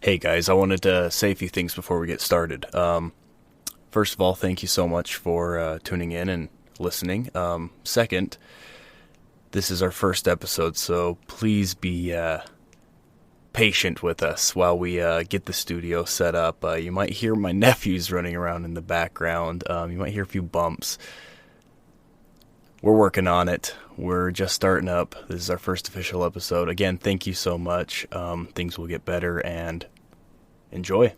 Hey guys, I wanted to say a few things before we get started. First of all, thank you so much for tuning in and listening. Second, this is our first episode, so please be patient with us while we get the studio set up. You might hear my nephews running around in the background. You might hear a few bumps. We're working on it. We're just starting up. This is our first official episode. Again, thank you so much. Things will get better, and enjoy.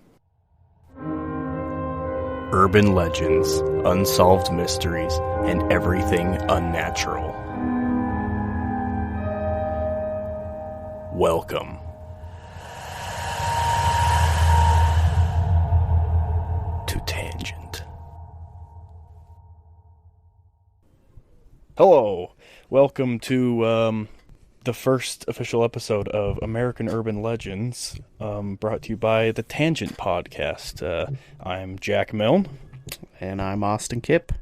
Urban legends, unsolved mysteries, and everything unnatural. Welcome to Tangent. Hello, welcome to the first official episode of American Urban Legends, brought to you by the Tangent Podcast. I'm Jack Milne. And I'm Austin Kipp.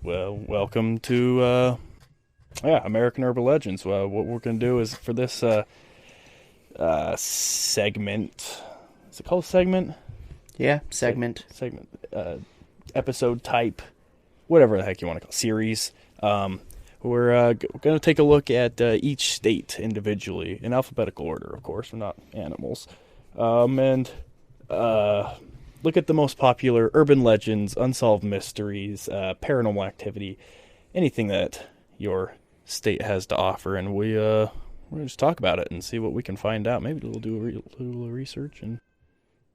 Welcome to American Urban Legends. What we're going to do is, for this segment, is it called segment? Yeah, segment. Episode type, whatever the heck you want to call it, series. We're going to take a look at each state individually, in alphabetical order, of course. We're not animals. And look at the most popular urban legends, unsolved mysteries, paranormal activity, anything that your state has to offer. And we're going to just talk about it and see what we can find out. Maybe we'll do a little research. And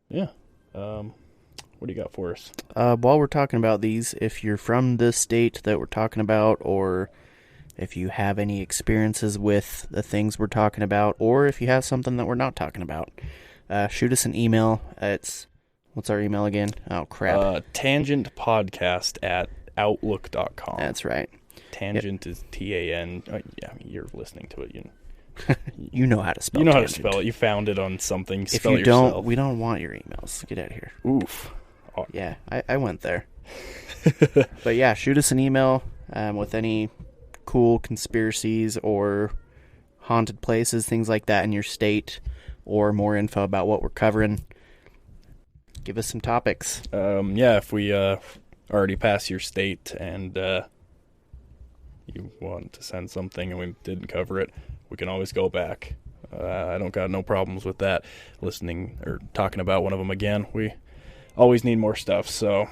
yeah. What do you got for us? While we're talking about these, if you're from the state that we're talking about, or if you have any experiences with the things we're talking about, or if you have something that we're not talking about, shoot us an email. What's our email again? Oh, crap. Tangentpodcast@outlook.com. That's right. Tangent is T-A-N. Yeah, you're listening to it. You know how to spell it. You know tangent. how to spell it. You found it on something. If Spell you it don't, yourself. we don't want your emails. Get out of here. Oof. Oh. Yeah, I went there. But yeah, shoot us an email with any cool conspiracies or haunted places, things like that in your state, or more info about what we're covering. Give us some topics. Yeah, if we already pass your state and you want to send something and we didn't cover it, we can always go back. I don't got no problems with that. Listening or talking about one of them again. We always need more stuff. So,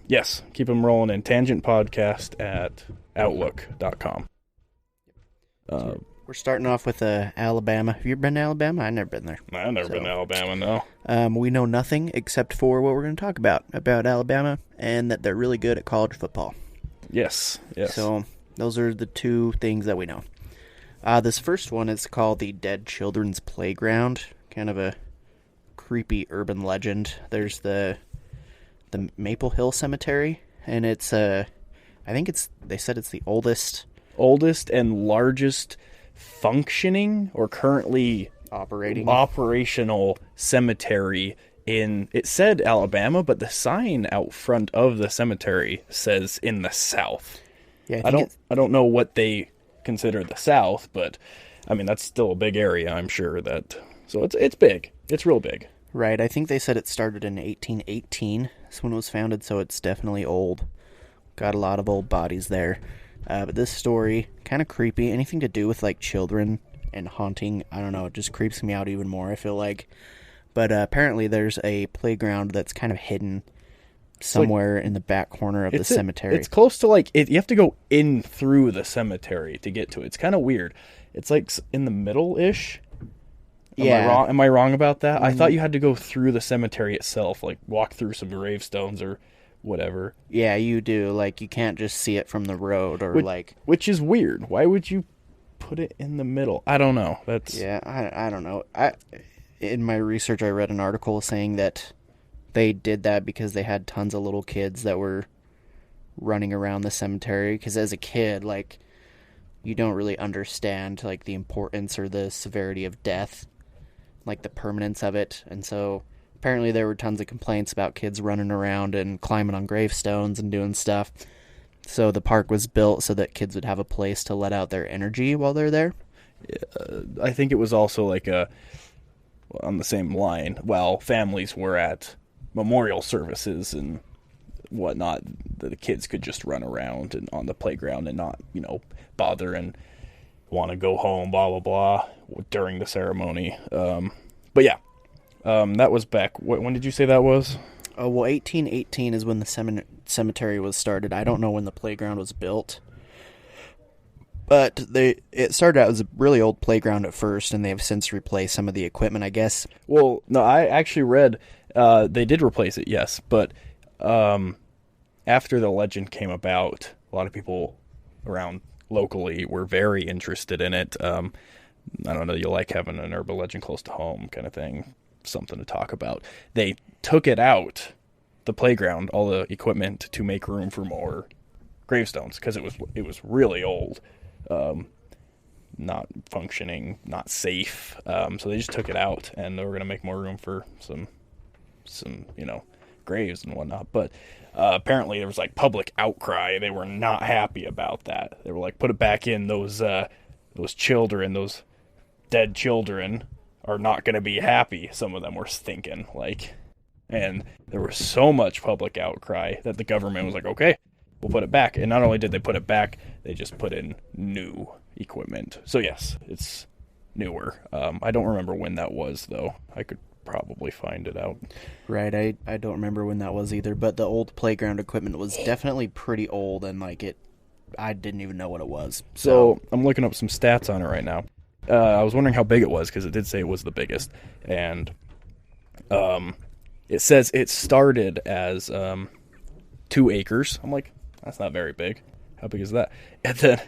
yes, keep them rolling in. Tangentpodcast@outlook.com. We're starting off with Alabama. Have you ever been to Alabama? I've never been there. I've never been to Alabama, no. We know nothing except for what we're going to talk about Alabama, and that they're really good at college football. Yes. So those are the two things that we know. This first one is called the Dead Children's Playground. Kind of a creepy urban legend. There's the Maple Hill Cemetery, and it's they said it's the oldest and largest functioning or currently operational cemetery in, it said Alabama, but the sign out front of the cemetery says in the South. Yeah, I don't know what they consider the South, but I mean that's still a big area, I'm sure that. So it's big. It's real big. Right, I think they said it started in 1818. That's when it was founded, so it's definitely old. Got a lot of old bodies there. But this story, kind of creepy. Anything to do with, like, children and haunting, I don't know, it just creeps me out even more, I feel like. But apparently there's a playground that's kind of hidden somewhere in the back corner of the cemetery. It's close to, like, you have to go in through the cemetery to get to it. It's kind of weird. It's, like, in the middle-ish. Am I wrong about that? I thought you had to go through the cemetery itself, like walk through some gravestones or whatever. Yeah, you do. Like, you can't just see it from the road or which is weird. Why would you put it in the middle? I don't know. I don't know. In my research, I read an article saying that they did that because they had tons of little kids that were running around the cemetery. Because as a kid, like, you don't really understand, like, the importance or the severity of death, like the permanence of it. And so apparently there were tons of complaints about kids running around and climbing on gravestones and doing stuff. So the park was built so that kids would have a place to let out their energy while they're there. I think it was also like on the same line, while families were at memorial services and whatnot, the kids could just run around and on the playground and not, bother and want to go home, blah, blah, blah, during the ceremony. But yeah, that was back, when did you say that was? Oh, well, 1818 is when the cemetery was started. I don't know when the playground was built. But it started out as a really old playground at first, and they have since replaced some of the equipment, I guess. Well, no, I actually read they did replace it, yes. But after the legend came about, a lot of people around locally were very interested in it. I don't know, you like having an urban legend close to home kind of thing, something to talk about. They took it out, the playground, all the equipment, to make room for more gravestones, because it was really old. Not functioning, not safe. So they just took it out, and they were going to make more room for some graves and whatnot. But apparently there was like public outcry. They were not happy about that. They were like, put it back in. Those children, those dead children, are not going to be happy. Some of them were thinking and there was so much public outcry that the government was like, okay, we'll put it back. And not only did they put it back, they just put in new equipment. So yes, it's newer. I don't remember when that was, though. I could probably find it out. Right, I don't remember when that was either, but the old playground equipment was definitely pretty old, and I didn't even know what it was. So I'm looking up some stats on it right now. I was wondering how big it was, because it did say it was the biggest. And it says it started as 2 acres. I'm like, that's not very big. How big is that? And then,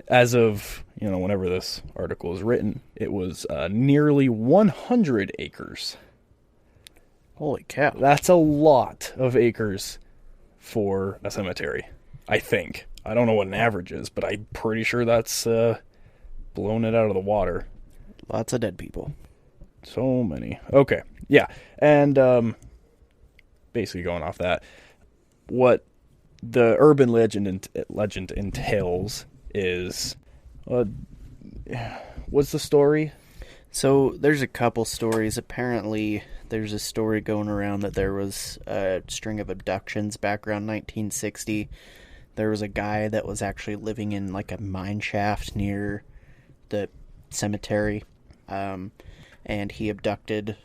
as of, whenever this article was written, it was nearly 100 acres. Holy cow. That's a lot of acres for a cemetery, I think. I don't know what an average is, but I'm pretty sure that's blown it out of the water. Lots of dead people. So many. Okay, yeah. And basically going off that, what the urban legend entails is, what's the story? So there's a couple stories. Apparently there's a story going around that there was a string of abductions back around 1960. There was a guy that was actually living in like a mine shaft near the cemetery, and he abducted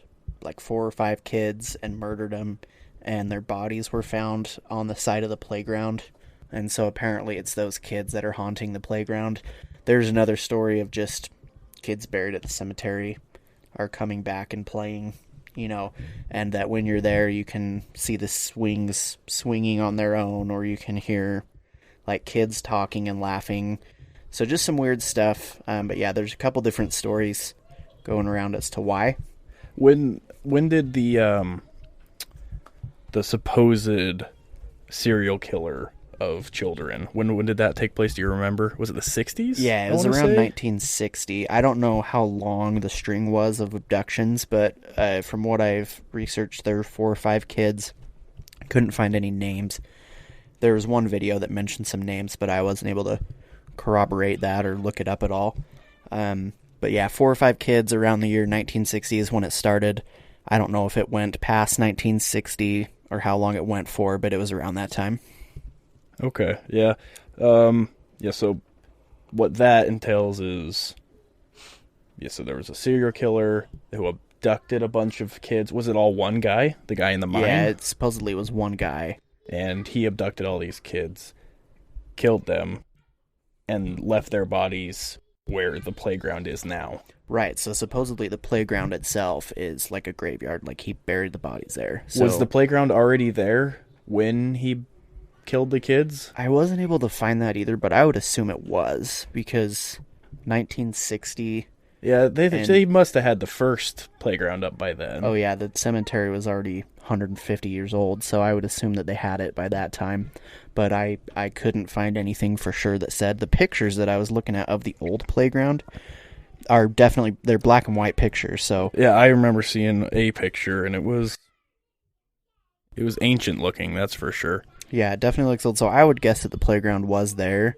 like 4 or 5 kids and murdered them, and their bodies were found on the side of the playground. And so apparently it's those kids that are haunting the playground. There's another story of just kids buried at the cemetery are coming back and playing, and that when you're there you can see the swings swinging on their own, or you can hear like kids talking and laughing. So just some weird stuff. But yeah, there's a couple different stories going around as to why. When did the supposed serial killer of children, when did that take place? Do you remember? Was it the 60s? Yeah, it was around 1960. I don't know how long the string was of abductions, but from what I've researched, there were 4 or 5 kids. I couldn't find any names. There was one video that mentioned some names, but I wasn't able to corroborate that or look it up at all. But yeah, 4 or 5 kids around the year 1960 is when it started. I don't know if it went past 1960 or how long it went for, but it was around that time. Okay, yeah. So what that entails is, so there was a serial killer who abducted a bunch of kids. Was it all one guy? The guy in the mine? Yeah, it supposedly was one guy. And he abducted all these kids, killed them, and left their bodies where the playground is now. Right, so supposedly the playground itself is like a graveyard, like he buried the bodies there. So, was the playground already there when he killed the kids? I wasn't able to find that either, but I would assume it was, because 1960... Yeah, they must have had the first playground up by then. Oh yeah, the cemetery was already 150 years old, so I would assume that they had it by that time. But I couldn't find anything for sure that said. The pictures that I was looking at of the old playground are definitely, they're black and white pictures, so... Yeah, I remember seeing a picture, and it was ancient looking, that's for sure. Yeah, it definitely looks old, so I would guess that the playground was there.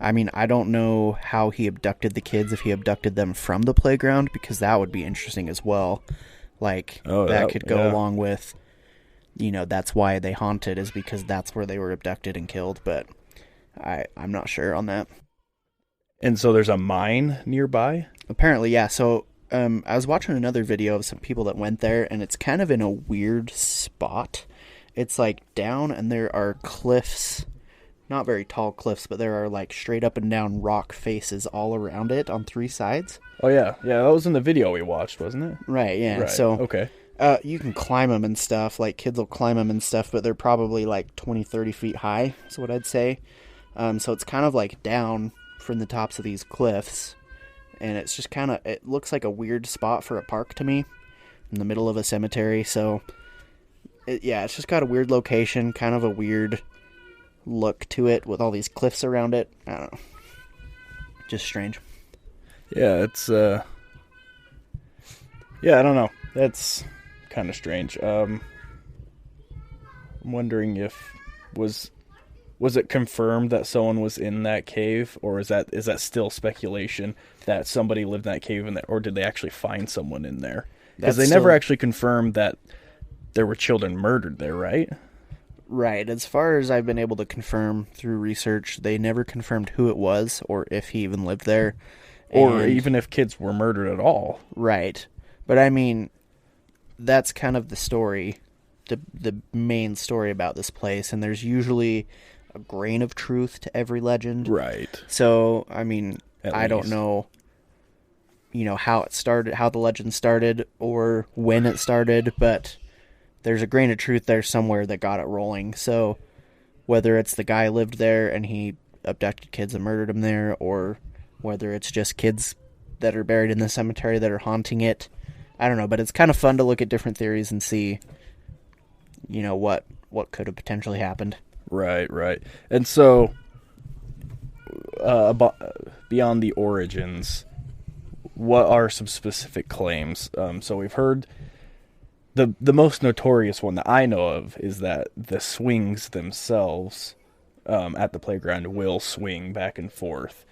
I mean, I don't know how he abducted the kids, if he abducted them from the playground, because that would be interesting as well. Like, that could go along with, that's why they haunted, is because that's where they were abducted and killed, but I'm not sure on that. And so there's a mine nearby? Apparently, yeah. So I was watching another video of some people that went there, and it's kind of in a weird spot. It's like down, and there are cliffs. Not very tall cliffs, but there are like straight up and down rock faces all around it on 3 sides. Oh, yeah. Yeah, that was in the video we watched, wasn't it? Right, yeah. Right. So, okay. You can climb them and stuff. Like, kids will climb them and stuff, but they're probably like 20, 30 feet high, is what I'd say. So it's kind of like down from the tops of these cliffs. And it's just kind of, it looks like a weird spot for a park to me, in the middle of a cemetery. So, it's just got a weird location, kind of a weird look to it with all these cliffs around it. I don't know. Just strange. Yeah, it's, I don't know. That's kind of strange. I'm wondering if, was it confirmed that someone was in that cave, or is that still speculation that somebody lived in that cave, or did they actually find someone in there? Because they never actually confirmed that there were children murdered there, right? Right. As far as I've been able to confirm through research, they never confirmed who it was or if he even lived there. Or even if kids were murdered at all. Right. But I mean, that's kind of the story, the main story about this place, and there's usually a grain of truth to every legend. Right. So, I mean, I don't know, how it started, how the legend started, or when it started, but there's a grain of truth there somewhere that got it rolling. So whether it's the guy lived there and he abducted kids and murdered them there, or whether it's just kids that are buried in the cemetery that are haunting it, I don't know. But it's kind of fun to look at different theories and see, what could have potentially happened. Right. And so, beyond the origins, what are some specific claims? So we've heard the most notorious one that I know of is that the swings themselves at the playground will swing back and forth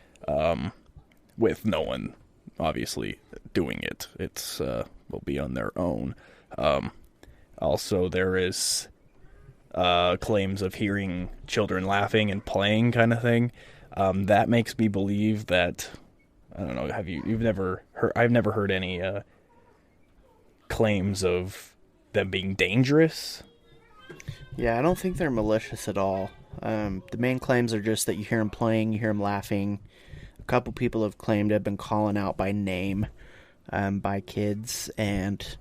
with no one obviously doing it. It's will be on their own. Also, there is claims of hearing children laughing and playing, kind of thing. That makes me believe that, I don't know, you've never heard, I've never heard any claims of them being dangerous. Yeah, I don't think they're malicious at all. The main claims are just that you hear them playing, you hear them laughing. A couple people have claimed have been calling out by name by kids and,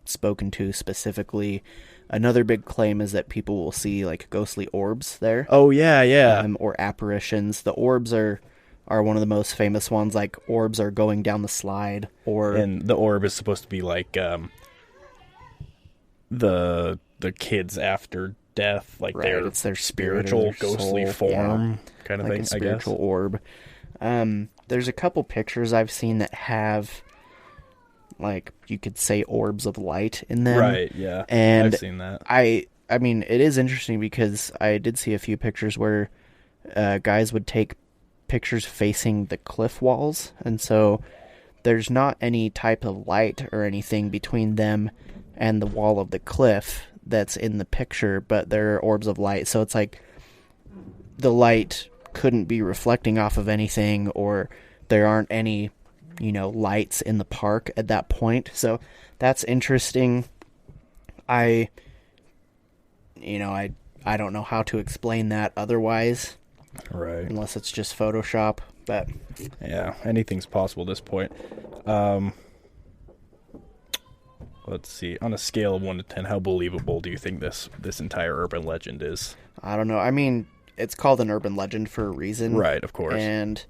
spoken to specifically. Another big claim is that people will see like ghostly orbs there. Oh, yeah. Or apparitions. The orbs are one of the most famous ones. Like, orbs are going down the slide. And the orb is supposed to be like the kids after death, like right, it's their spiritual ghostly soul, form, kind of like thing. A spiritual I guess. orb. There's a couple pictures I've seen that have, like, you could say orbs of light in them. Right. Yeah. And I've seen that. I mean, it is interesting because I did see a few pictures where guys would take pictures facing the cliff walls, and so there's not any type of light or anything between them and the wall of the cliff that's in the picture, but there are orbs of light. So it's like the light couldn't be reflecting off of anything, or there aren't any, lights in the park at that point. So that's interesting. I don't know how to explain that otherwise. Right. Unless it's just Photoshop, but yeah, anything's possible at this point. Let's see. On a scale of 1 to 10, how believable do you think this entire urban legend is? I don't know. I mean, it's called an urban legend for a reason. Right, of course. And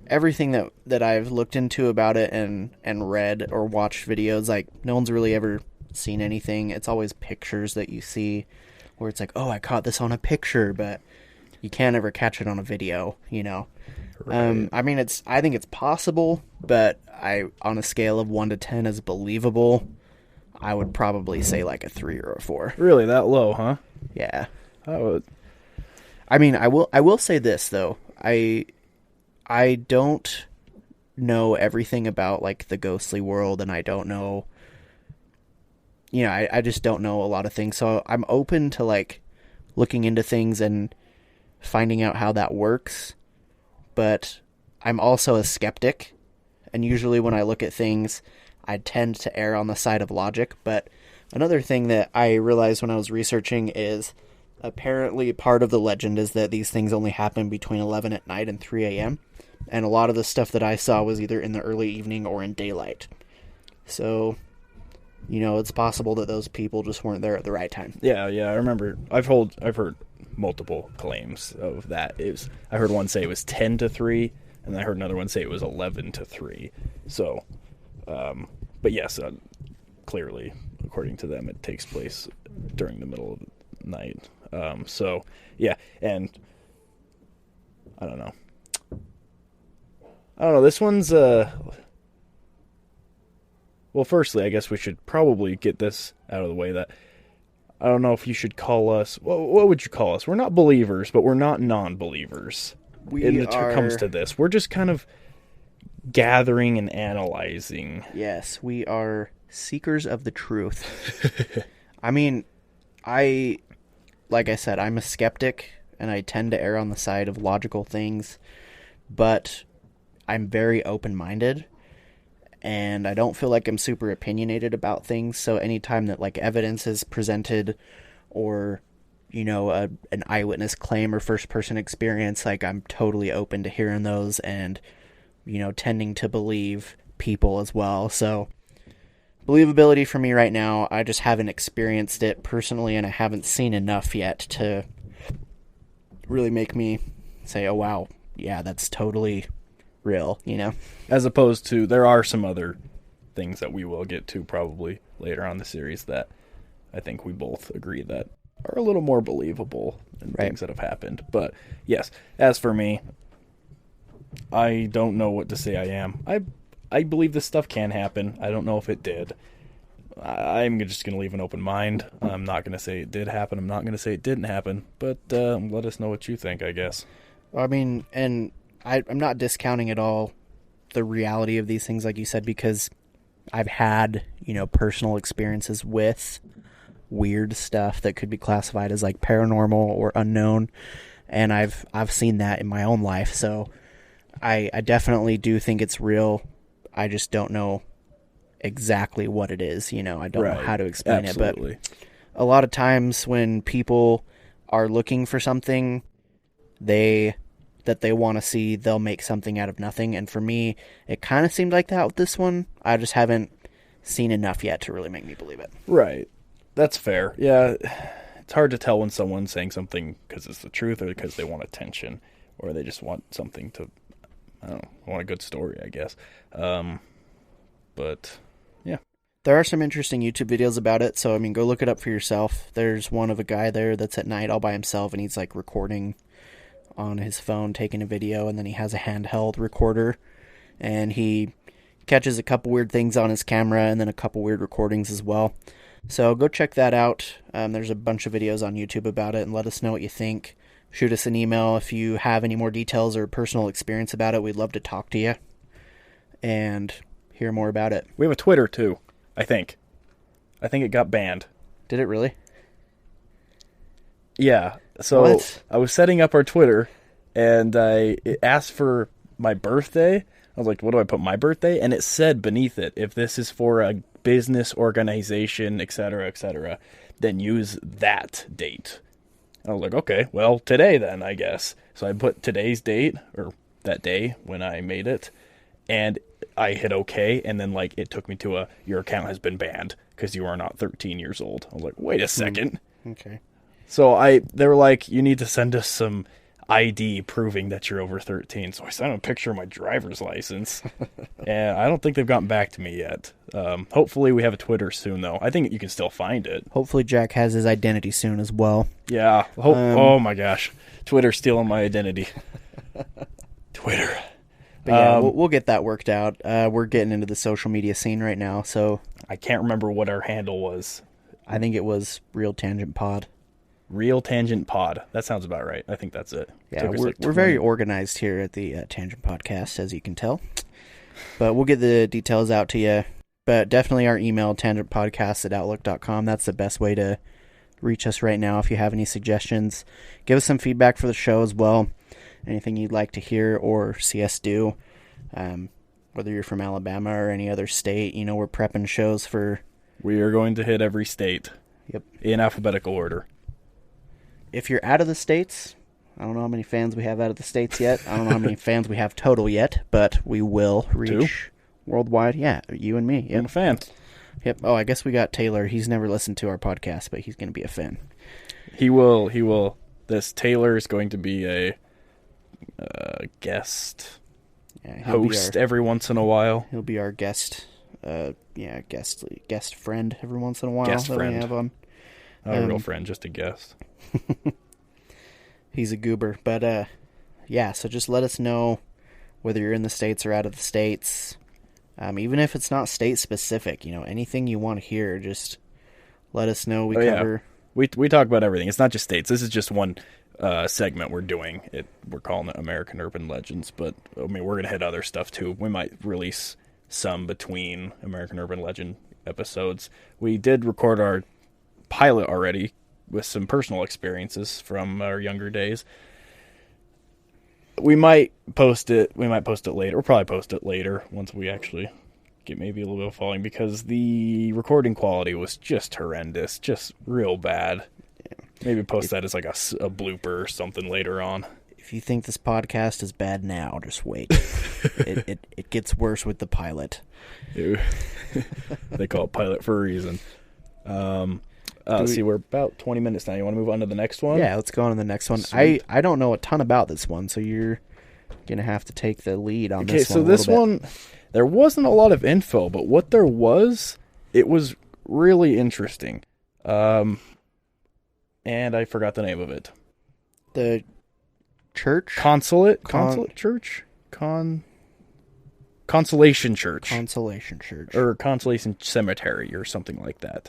everything that I've looked into about it and read or watched videos, like, no one's really ever seen anything. It's always pictures that you see where it's like, oh, I caught this on a picture, but you can't ever catch it on a video, Right. I mean, I think it's possible, but on a scale of 1 to 10 is believable, I would probably say like a 3 or a 4. Really, that low, huh? Yeah. I would. I mean, I will say this though. I don't know everything about like the ghostly world, and I don't know, I just don't know a lot of things. So I'm open to like looking into things and finding out how that works. But I'm also a skeptic, and usually when I look at things, I tend to err on the side of logic. But another thing that I realized when I was researching is apparently part of the legend is that these things only happen between 11 at night and 3 a.m. And a lot of the stuff that I saw was either in the early evening or in daylight. So, it's possible that those people just weren't there at the right time. Yeah, I remember. I've heard multiple claims of that. I heard one say it was 10 to 3, and I heard another one say it was 11 to 3. So, but yes, clearly, according to them, it takes place during the middle of the night. So, yeah, and I don't know. This one's, well, firstly, I guess we should probably get this out of the way that I don't know if you should call us, what would you call us? We're not believers, but we're not non-believers. When it comes to this, we're just kind of gathering and analyzing. Yes, we are seekers of the truth. I mean, like I said, I'm a skeptic, and I tend to err on the side of logical things, but I'm very open-minded, and I don't feel like I'm super opinionated about things, so anytime that, like, evidence is presented or, an eyewitness claim or first-person experience, like, I'm totally open to hearing those and, tending to believe people as well. So, believability for me right now, I just haven't experienced it personally, and I haven't seen enough yet to really make me say, oh, wow, yeah, that's totally real, As opposed to, there are some other things that we will get to probably later on the series that I think we both agree that are a little more believable than things that have happened. But yes, as for me, I don't know what to say I am. I believe this stuff can happen. I don't know if it did. I'm just going to leave an open mind. I'm not going to say it did happen. I'm not going to say it didn't happen. But let us know what you think, I guess. I mean, and I'm not discounting at all the reality of these things, like you said, because I've had, personal experiences with weird stuff that could be classified as like paranormal or unknown, and I've seen that in my own life. So I definitely do think it's real. I just don't know exactly what it is. I don't know how to explain it. But a lot of times when people are looking for something that they want to see, they'll make something out of nothing. And for me, it kind of seemed like that with this one. I just haven't seen enough yet to really make me believe it. Right. That's fair. Yeah. It's hard to tell when someone's saying something because it's the truth or because they want attention or they just want something to, I don't know, want a good story, I guess. But yeah. There are some interesting YouTube videos about it. So, go look it up for yourself. There's one of a guy there that's at night all by himself, and he's like recording on his phone, taking a video, and then he has a handheld recorder, and he catches a couple weird things on his camera and then a couple weird recordings as well. So go check that out. There's a bunch of videos on YouTube about it, and let us know what you think. Shoot us an email if you have any more details or personal experience about it. We'd love to talk to you and hear more about it. We have a Twitter too, I think it got banned. Did it really? Yeah. So I was setting up our Twitter, and it asked for my birthday. I was like, what do I put my birthday? And it said beneath it, if this is for a business organization, et cetera, then use that date. And I was like, okay, well, today then, I guess. So I put today's date, or that day when I made it, and I hit okay, and then it took me to your account has been banned because you are not 13 years old. I was like, wait a second. Okay. So they were like, you need to send us some ID proving that you're over 13. So I sent them a picture of my driver's license. And I don't think they've gotten back to me yet. Hopefully we have a Twitter soon, though. I think you can still find it. Hopefully Jack has his identity soon as well. Yeah. Oh, my gosh. Twitter's stealing my identity. Twitter. But yeah, we'll get that worked out. We're getting into the social media scene right now, so... I can't remember what our handle was. I think it was Real Tangent Pod. Real Tangent Pod. That sounds about right. I think that's it. Yeah, we're very organized here at the Tangent Podcast, as you can tell. But we'll get the details out to you. But definitely our email, tangentpodcast@outlook.com. That's the best way to reach us right now. If you have any suggestions, give us some feedback for the show as well. Anything you'd like to hear or see us do. Whether you're from Alabama or any other state, we're prepping shows for... We are going to hit every state. Yep. In alphabetical order. If you're out of the states, I don't know how many fans we have out of the states yet. I don't know how many fans we have total yet, but we will reach worldwide. Yeah, you and me. Yep. I'm a fan. Yep. Oh, I guess we got Taylor. He's never listened to our podcast, but he's going to be a fan. He will. This Taylor is going to be a guest host every once in a while. He'll be our guest. Guest friend every once in a while. Guest friend. We have on. Not a real friend, just a guest. He's a goober. But, so just let us know whether you're in the States or out of the States. Even if it's not state-specific, anything you want to hear, just let us know. We cover... Yeah. We talk about everything. It's not just states. This is just one segment we're doing. We're calling it American Urban Legends, but, we're going to hit other stuff, too. We might release some between American Urban Legend episodes. We did record our pilot already with some personal experiences from our younger days. We might post it later. We'll probably post it later once we actually get maybe a little bit of following, because the recording quality was just horrendous, just real bad. Yeah. Maybe post that as like a blooper or something later on. If you think this podcast is bad now, just wait. It gets worse with the pilot. They call it pilot for a reason. Let's see, we're about 20 minutes now. You want to move on to the next one? Yeah, let's go on to the next one. Sweet. I don't know a ton about this one, so you're going to have to take the lead on this one. Okay, so this one, there wasn't a lot of info, but what there was, it was really interesting. And I forgot the name of it. The church? Consulate Church? Consolation Church. Consolation Church. Or Consolation Cemetery or something like that.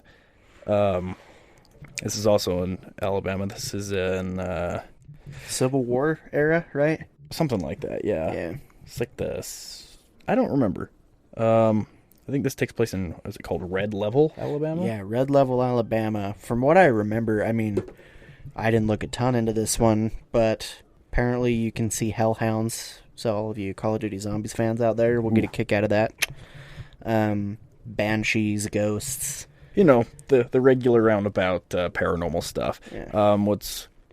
This is also in Alabama. This is in Civil War era, right? Something like that, yeah. Yeah. It's like this. I don't remember. I think this takes place in, is it called Red Level, Alabama? Yeah, Red Level, Alabama. From what I remember, I didn't look a ton into this one, but apparently you can see hellhounds. So all of you Call of Duty Zombies fans out there will get a kick out of that. Banshees, ghosts. The regular roundabout paranormal stuff. Yeah.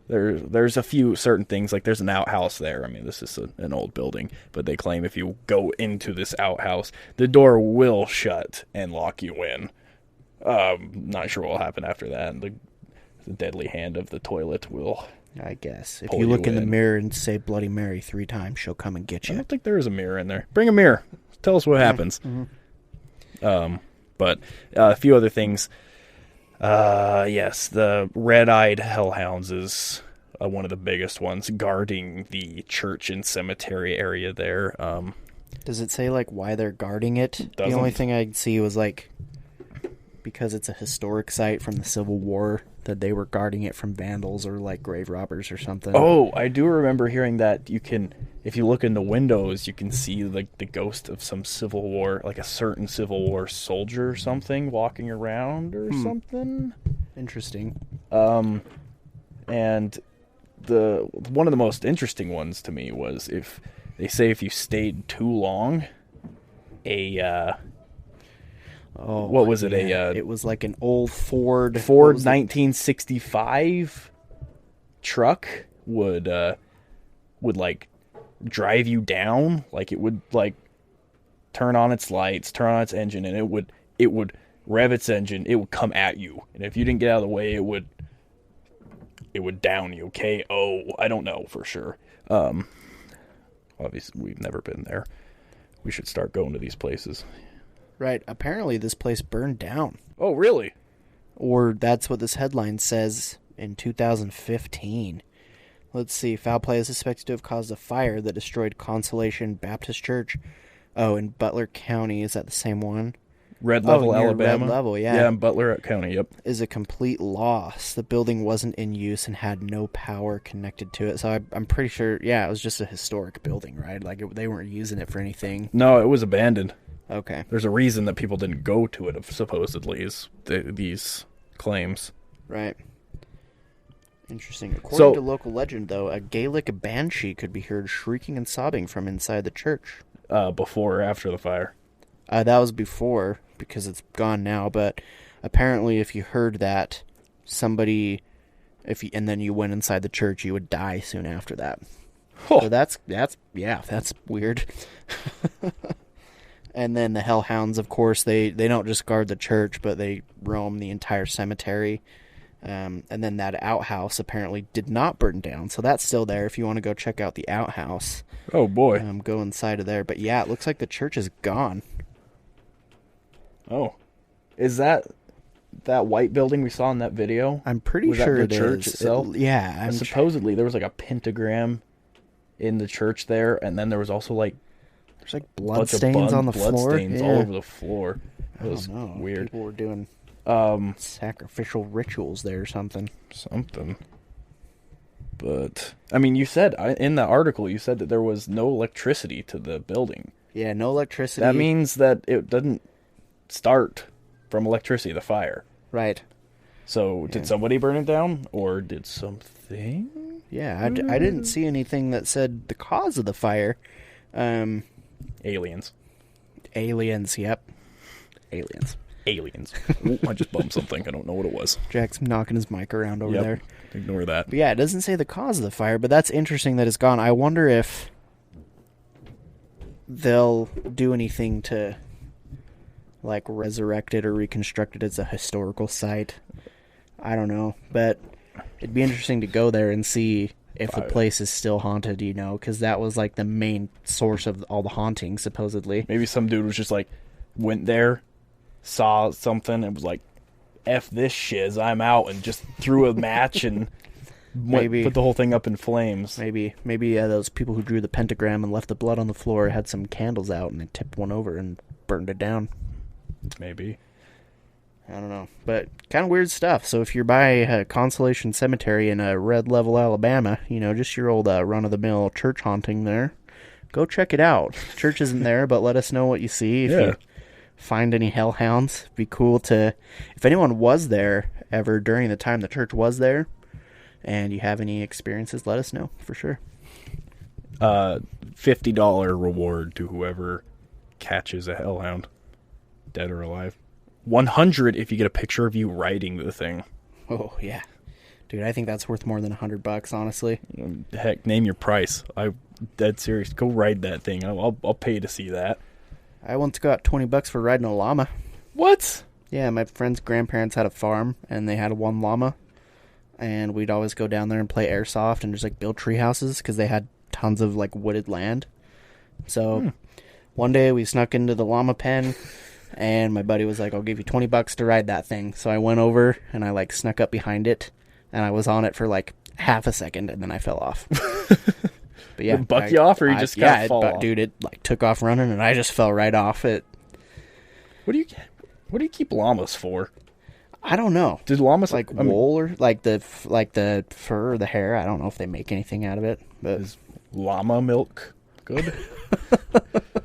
There's a few certain things, like there's an outhouse there. This is an old building, but they claim if you go into this outhouse, the door will shut and lock you in. Not sure what will happen after that. The deadly hand of the toilet will... I guess. If you look in the mirror and say Bloody Mary 3 times, she'll come and get you. I don't think there is a mirror in there. Bring a mirror. Tell us what happens. Mm-hmm. But a few other things. Yes, the red-eyed hellhounds is one of the biggest ones, guarding the church and cemetery area there. Does it say, why they're guarding it? Doesn't. The only thing I see was, because it's a historic site from the Civil War, that they were guarding it from vandals or, grave robbers or something. Oh, I do remember hearing that if you look in the windows, you can see, the ghost of some Civil War, a certain Civil War soldier or something walking around or something. Interesting. And one of the most interesting ones to me was if you stayed too long, what was it? Yeah. It was like an old Ford 1965 truck would drive you down. It would turn on its lights, turn on its engine, and it would rev its engine. It would come at you, and if you didn't get out of the way, it would down you. KO. I don't know for sure. Obviously, we've never been there. We should start going to these places. Right. Apparently, this place burned down. Oh, really? Or that's what this headline says in 2015. Let's see. Foul play is suspected to have caused a fire that destroyed Consolation Baptist Church. Oh, in Butler County. Is that the same one? Red Level, near Alabama. Red Level, yeah. Yeah, in Butler County, yep. Is a complete loss. The building wasn't in use and had no power connected to it. So I'm pretty sure, yeah, it was just a historic building, right? Like they weren't using it for anything. No, it was abandoned. Okay. There's a reason that people didn't go to it, supposedly, is these claims. Right. Interesting. According to local legend, though, a Gaelic banshee could be heard shrieking and sobbing from inside the church. Before or after the fire? That was before, because it's gone now, but apparently if you heard that, and then you went inside the church, you would die soon after that. Oh. So that's weird. And then the hellhounds, of course, they don't just guard the church, but they roam the entire cemetery. And then that outhouse apparently did not burn down, so that's still there if you want to go check out the outhouse. Oh, boy. Go inside of there. But yeah, it looks like the church is gone. Oh. Is that white building we saw in that video? I'm pretty Was sure that the it church is. itself? Yeah. Supposedly, there was like a pentagram in the church there, and then there was also like there's like blood stains on the floor. Bloodstains all over the floor. It was I don't know. weird. People were doing sacrificial rituals there or something. But, I mean, you said, in the article, you said that there was no electricity to the building. Yeah, no electricity. That means that it didn't start from electricity, the fire. Right. So, did somebody burn it down? Or did something? Yeah, I didn't see anything that said the cause of the fire. Aliens. Aliens, yep. Aliens. Ooh, I just bumped something. I don't know what it was. Jack's knocking his mic around over there. Ignore that. But yeah, it doesn't say the cause of the fire, but that's interesting that it's gone. I wonder if they'll do anything to like resurrect it or reconstruct it as a historical site. I don't know, but it'd be interesting to go there and see if the place is still haunted, because that was like the main source of all the hauntings, supposedly. Maybe some dude was just like, went there, saw something, and was like, F this shiz, I'm out, and just threw a match and put the whole thing up in flames. Maybe those people who drew the pentagram and left the blood on the floor had some candles out and they tipped one over and burned it down. Maybe. I don't know. But kind of weird stuff. So if you're by Consolation Cemetery in Red Level, Alabama, just your old run-of-the-mill church haunting there, go check it out. Church isn't there, but let us know what you see. If you find any hellhounds, it'd be cool to... If anyone was there ever during the time the church was there, and you have any experiences, let us know, for sure. $50 reward to whoever catches a hellhound, dead or alive. 100 if you get a picture of you riding the thing. Oh, yeah. Dude, I think that's worth more than $100, honestly. Heck, name your price. I'm dead serious. Go ride that thing. I'll pay to see that. I once got $20 for riding a llama. What? Yeah, my friend's grandparents had a farm, and they had one llama. And we'd always go down there and play airsoft and just, build tree houses, because they had tons of, wooded land. So, one day we snuck into the llama pen... And my buddy was like, I'll give you $20 to ride that thing. So I went over and I snuck up behind it and I was on it for half a second and then I fell off. But yeah. Did it buck you off or you just got fall off? Dude, it took off running and I just fell right off it. What do you keep llamas for? I don't know. Did llamas wool or the fur or the hair? I don't know if they make anything out of it. But is llama milk good?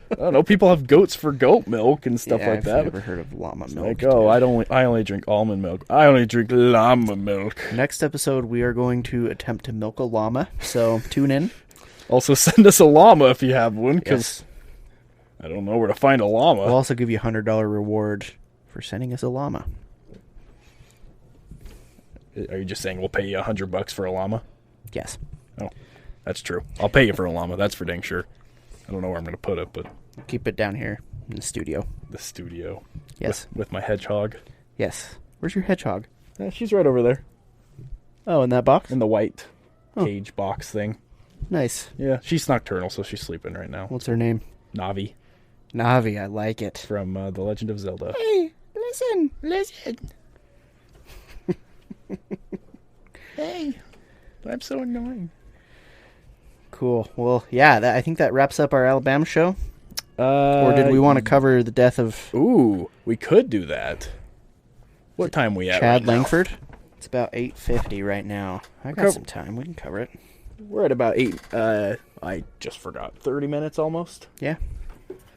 I don't know. People have goats for goat milk and stuff like that. I've never heard of llama milk. I only drink almond milk. I only drink llama milk. Next episode, we are going to attempt to milk a llama. So tune in. Also, send us a llama if you have one, because I don't know where to find a llama. We'll also give you a $100 reward for sending us a llama. Are you just saying we'll pay you $100 for a llama? Yes. Oh, that's true. I'll pay you for a llama. That's for dang sure. I don't know where I'm going to put it, but... Keep it down here in the studio. The studio. Yes. With my hedgehog. Yes. Where's your hedgehog? She's right over there. Oh, in that box? In the white cage box thing. Nice. Yeah, she's nocturnal, so she's sleeping right now. What's her name? Navi. Navi, I like it. From The Legend of Zelda. Hey, listen. Hey, I'm so annoying. Cool. Well, yeah, I think that wraps up our Alabama show. Or did we want to cover the death of Ooh, we could do that. What time we at Chad right now? Langford? It's about 8:50 right now. I got some time. We can cover it. We're at about 8. I just forgot. 30 minutes almost. Yeah.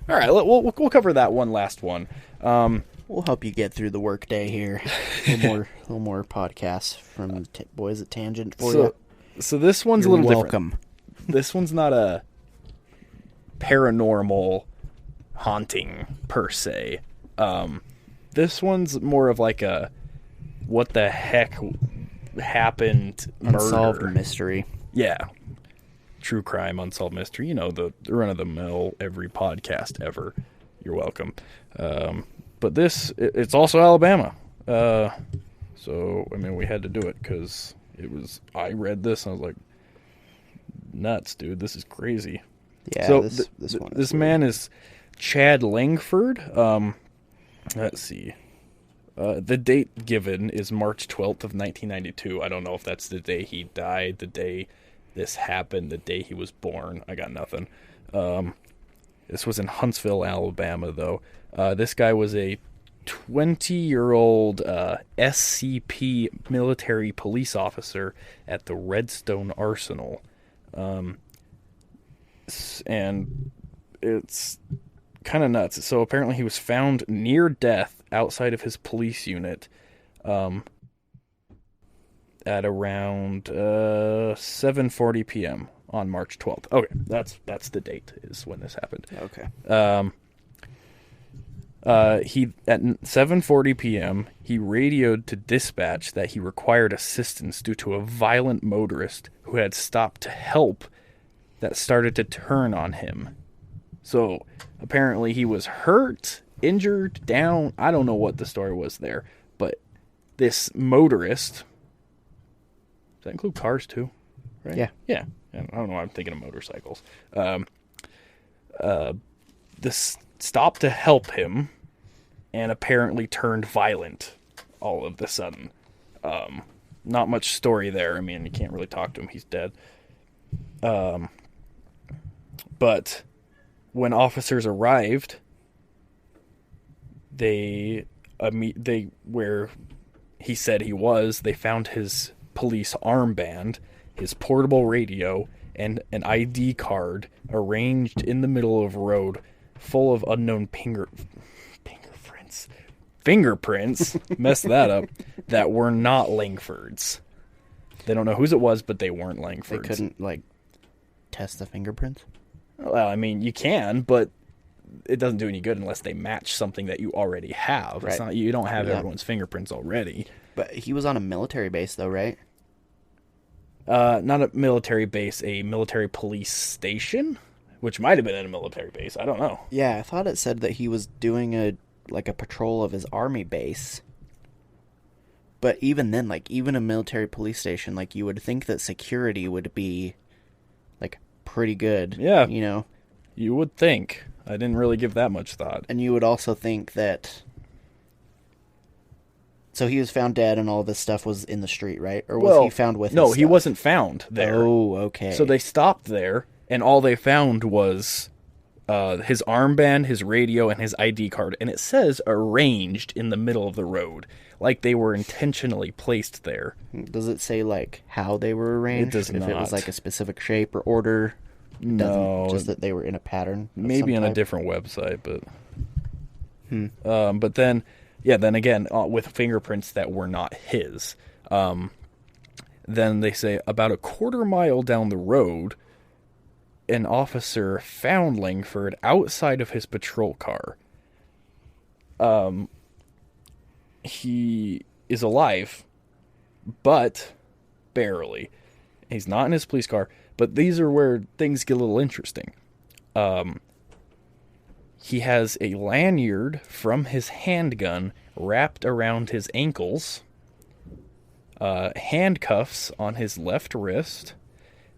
All right, we'll cover that one last one. We'll help you get through the workday here. A little more podcasts from Boys at Tangent for you. So this one's You're a little welcome. different. This one's not a paranormal haunting per se. This one's more of like a what the heck happened Unsolved murder. mystery. Yeah. True crime, unsolved mystery. You know, the run-of-the-mill, every podcast ever. You're welcome. But it's also Alabama. So, I mean, we had to do it because I read this and I was like, nuts, dude. This is crazy. Yeah, So this one. this man is Chad Langford. Let's see. The date given is March 12th of 1992. I don't know if that's the day he died, the day this happened, the day he was born. I got nothing. This was in Huntsville, Alabama, though. This guy was a 20-year-old SCP military police officer at the Redstone Arsenal. And it's kind of nuts. So apparently he was found near death outside of his police unit at around 7:40 p.m. on March 12th. Okay, that's the date is when this happened. Okay. He at 7:40 p.m. he radioed to dispatch that he required assistance due to a violent motorist who had stopped to help that started to turn on him. So apparently he was hurt, injured, down. I don't know what the story was there, but this motorist, does that include cars too? Right? Yeah. Yeah. I don't know. I'm thinking of motorcycles. This stopped to help him and apparently turned violent all of the sudden. Not much story there. I mean, you can't really talk to him. He's dead. But when officers arrived, they where he said he was, they found his police armband, his portable radio, and an ID card arranged in the middle of a road full of unknown fingerprints, messed that up, that were not Langford's. They don't know whose it was, but they weren't They Langford's. couldn't, test the fingerprints? Well, I mean, you can, but it doesn't do any good unless they match something that you already have. It's Right. not, you don't have Yeah. everyone's fingerprints already. But he was on a military base, though, right? Not a military base, a military police station, which might have been in a military base. I don't know. Yeah, I thought it said that he was doing a patrol of his army base. But even then, even a military police station, you would think that security would be, pretty good. Yeah. You know? You would think. I didn't really give that much thought. And you would also think that... So he was found dead and all this stuff was in the street, right? Or was he found with No, his he stuff? wasn't found there. Oh, okay. So they stopped there, and all they found was his armband, his radio, and his ID card. And it says arranged in the middle of the road, like they were intentionally placed there. Does it say, how they were arranged? does If it was, not. a specific shape or order? It doesn't. No. Just that they were in a pattern? of Maybe some on a type? different website, but... But then, then again, with fingerprints that were not his. Then they say about a quarter mile down the road, an officer found Langford outside of his patrol car. He is alive, but barely. He's not in his police car, but these are where things get a little interesting. He has a lanyard from his handgun wrapped around his ankles, handcuffs on his left wrist,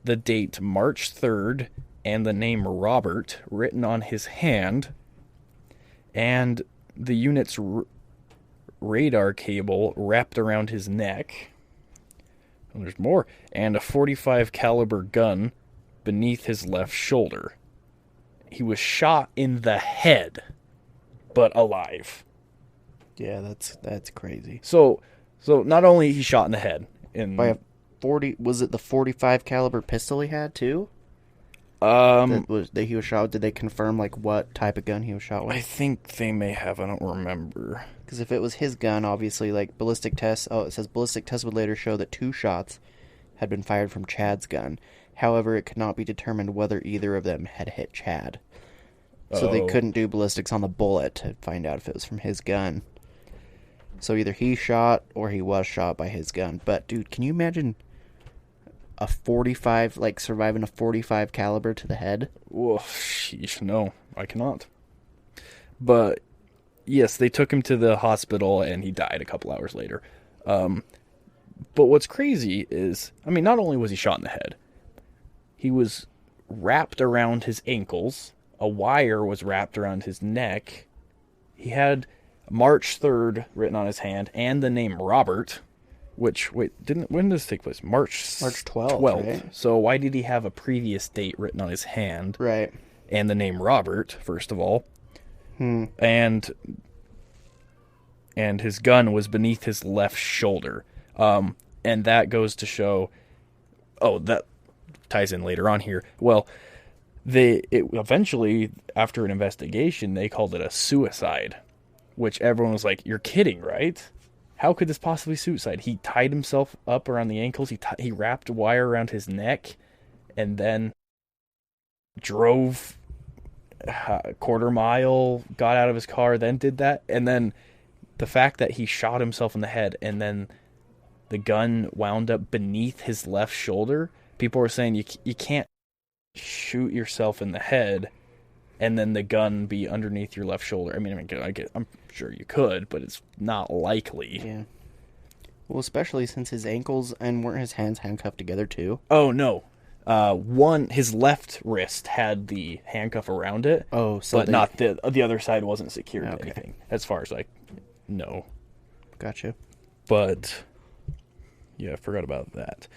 the date March 3rd, and the name Robert written on his hand, and the unit's radar cable wrapped around his neck. And there's more, and a .45 caliber gun beneath his left shoulder. he was shot in the head, but alive. Yeah, that's crazy. So not only he shot in the head, By a 40, was it the 45 caliber pistol he had too? That he was shot with? Did they confirm like what type of gun he was shot with? I think they may have. I don't remember. Because if it was his gun, obviously, like ballistic tests. Oh, it says ballistic tests would later show that 2 shots had been fired from Chad's gun. However, it could not be determined whether either of them had hit Chad. So they couldn't do ballistics on the bullet to find out if it was from his gun. So either he shot or he was shot by his gun. But dude, can you imagine a 45, like surviving a 45 caliber to the head? Well, sheesh, no, I cannot. But yes, they took him to the hospital and he died a couple hours later. But what's crazy is, I mean, not only was he shot in the head, he was wrapped around his ankles. A wire was wrapped around his neck. He had March 3rd written on his hand and the name Robert, which, when did this take place? March 12th. Right? So why did he have a previous date written on his hand? Right. And the name Robert, first of all. And his gun was beneath his left shoulder. And that goes to show, that ties in later on here. Well, eventually, after an investigation, they called it a suicide, which everyone was like, "You're kidding, right? How could this possibly be suicide?" He tied himself up around the ankles. He wrapped wire around his neck, and then drove a quarter mile, got out of his car, then did that. And then the fact that he shot himself in the head, and then the gun wound up beneath his left shoulder. People were saying you can't shoot yourself in the head and then the gun be underneath your left shoulder. I mean, I'm sure you could, but it's not likely. Yeah. Well, especially since his ankles and weren't his hands handcuffed together too? Oh, no. His left wrist had the handcuff around it. Oh, so but not the other side wasn't secured to Okay. anything, as far as I know. Gotcha. But yeah, I forgot about that.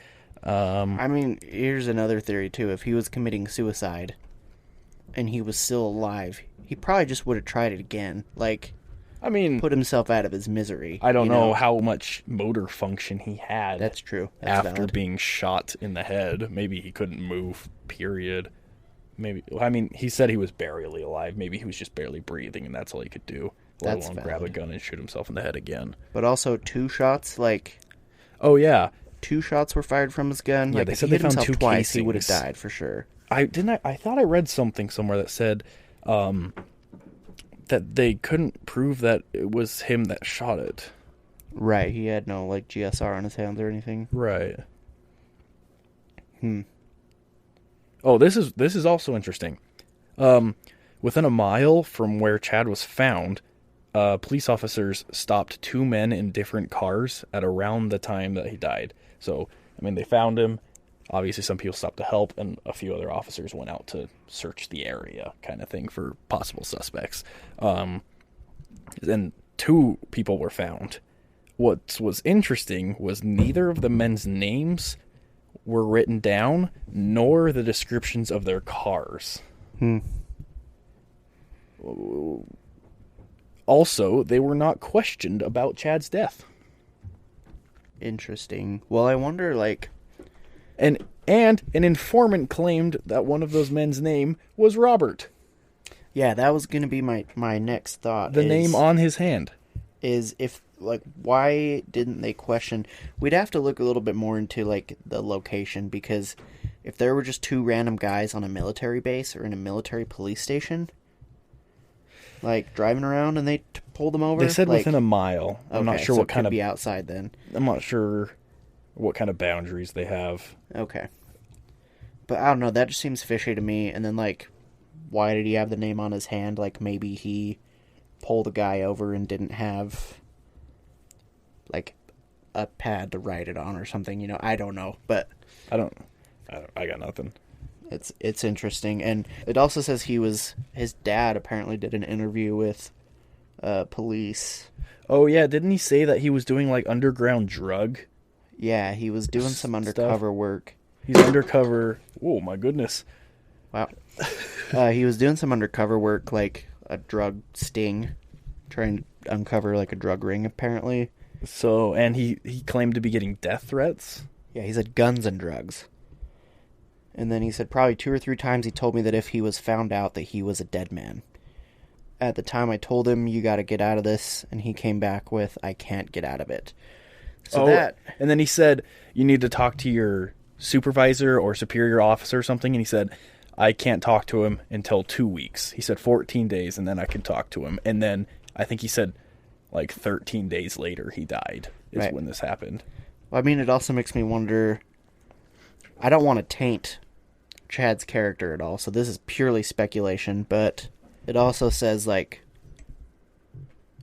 I mean, here's another theory too. If he was committing suicide and he was still alive, he probably just would have tried it again. Like, I mean, put himself out of his misery. I don't know how much motor function he had. That's true. That's after valid. being shot in the head. Maybe he couldn't move, period. Maybe, I mean, he said he was barely alive. Maybe he was just barely breathing, and that's all he could do. Let That's alone grab a valid. gun and shoot himself in the head again. But also 2 shots, like, Oh, yeah. 2 shots were fired from his gun. Yeah, Like, they if said he they hit found himself 2 twice, he would have casings. died for sure. I thought I read something somewhere that said that they couldn't prove that it was him that shot it. Right. He had no, like, GSR on his hands or anything. Right. Oh, this is also interesting. Within a mile from where Chad was found, police officers stopped 2 men in different cars at around the time that he died. So, I mean, they found him. Obviously, some people stopped to help, and a few other officers went out to search the area, kind of thing, for possible suspects. And 2 people were found. What was interesting was neither of the men's names were written down, nor the descriptions of their cars. Also, they were not questioned about Chad's death. Interesting. Well, I wonder, like... And an informant claimed that one of those men's name was Robert. Yeah, that was going to be my next thought. The name on his hand. Is if, like, why didn't they question... We'd have to look a little bit more into, like, the location, because if there were just 2 random guys on a military base or in a military police station, like, driving around and they pulled them over... They said like, within a mile. I'm not okay, sure so what it kind could of... be outside then. I'm not sure what kind of boundaries they have. Okay. But I don't know, that just seems fishy to me. And then, like, why did he have the name on his hand? Like, maybe he pulled a guy over and didn't have, like, a pad to write it on or something, you know? I don't know, but... I got nothing. It's interesting. And it also says his dad apparently did an interview with police. Oh, yeah, didn't he say that he was doing, like, underground drug? Yeah, he was doing some undercover work. He's undercover. Oh, my goodness. Wow. He was doing some undercover work, like a drug sting, trying to uncover like a drug ring, apparently. So, and he claimed to be getting death threats. Yeah, he said guns and drugs. And then he said probably 2 or 3 times he told me that if he was found out that he was a dead man. At the time I told him, you got to get out of this, and he came back with, I can't get out of it. So and then he said, you need to talk to your supervisor or superior officer or something, and he said, I can't talk to him until 2 weeks. He said 14 days, and then I can talk to him. And then I think he said like 13 days later he died is when this happened. Well, I mean, it also makes me wonder, I don't want to taint Chad's character at all, so this is purely speculation, but it also says, like,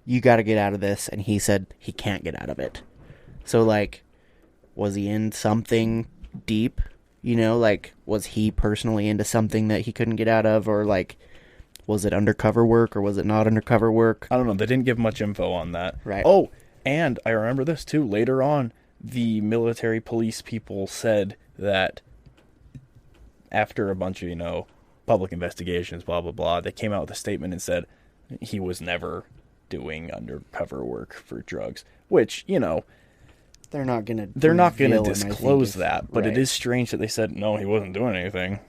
you got to get out of this, and he said he can't get out of it. So, like, was he in something deep? You know, like, was he personally into something that he couldn't get out of, or, like, was it undercover work, or was it not undercover work? I don't know. They didn't give much info on that. Right. Oh, and I remember this, too. Later on, the military police people said that after a bunch of, public investigations, blah, blah, blah, they came out with a statement and said he was never doing undercover work for drugs, which, They're not going to disclose that, but it is strange that they said, no, he wasn't doing anything.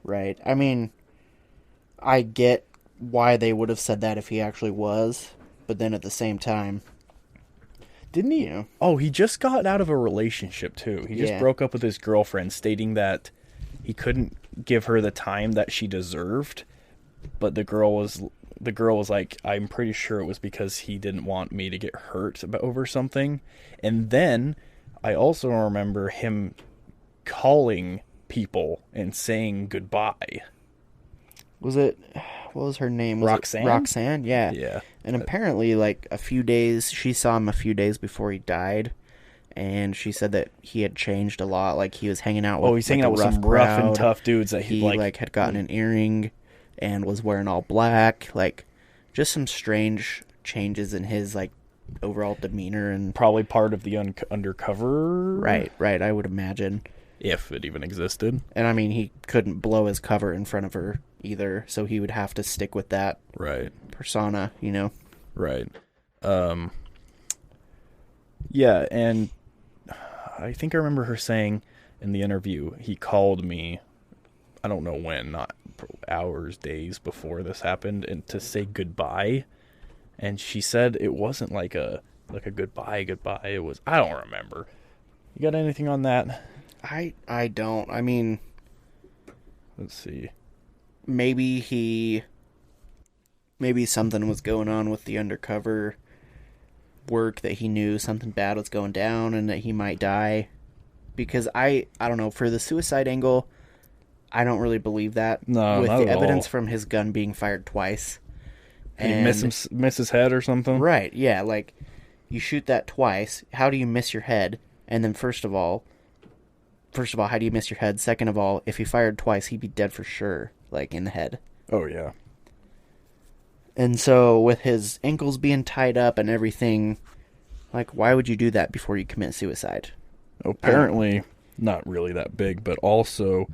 Right. I mean, I get why they would have said that if he actually was, but then at the same time, didn't he? Oh, he just got out of a relationship, too. He just broke up with his girlfriend, stating that he couldn't give her the time that she deserved, but the girl was like, I'm pretty sure it was because he didn't want me to get hurt over something. And then I also remember him calling people and saying goodbye. What was her name? Was Roxanne? Roxanne, yeah. Yeah. And apparently, like, she saw him a few days before he died, and she said that he had changed a lot. Like, he was hanging out with, he's hanging out with some rough and tough dudes that he had gotten an earring and was wearing all black. Like, just some strange changes in his, like, overall demeanor. And probably part of the undercover. Right, I would imagine. If it even existed. And, I mean, he couldn't blow his cover in front of her either, so he would have to stick with that persona, Right. Yeah, and I think I remember her saying in the interview, he called me, I don't know when, not hours, days before this happened, and to say goodbye. And she said it wasn't like a goodbye. It was, I don't remember. You got anything on that? I don't. I mean, let's see. Maybe something was going on with the undercover work, that he knew something bad was going down and that he might die. Because I don't know, for the suicide angle, I don't really believe that. No, with not the at evidence all. from his gun being fired twice. And miss his head or something? Right, yeah, like, you shoot that twice, how do you miss your head? And then first of all, how do you miss your head? Second of all, if he fired twice, he'd be dead for sure, like, in the head. Oh, yeah. And so, with his ankles being tied up and everything, like, why would you do that before you commit suicide? Apparently, not really that big, but also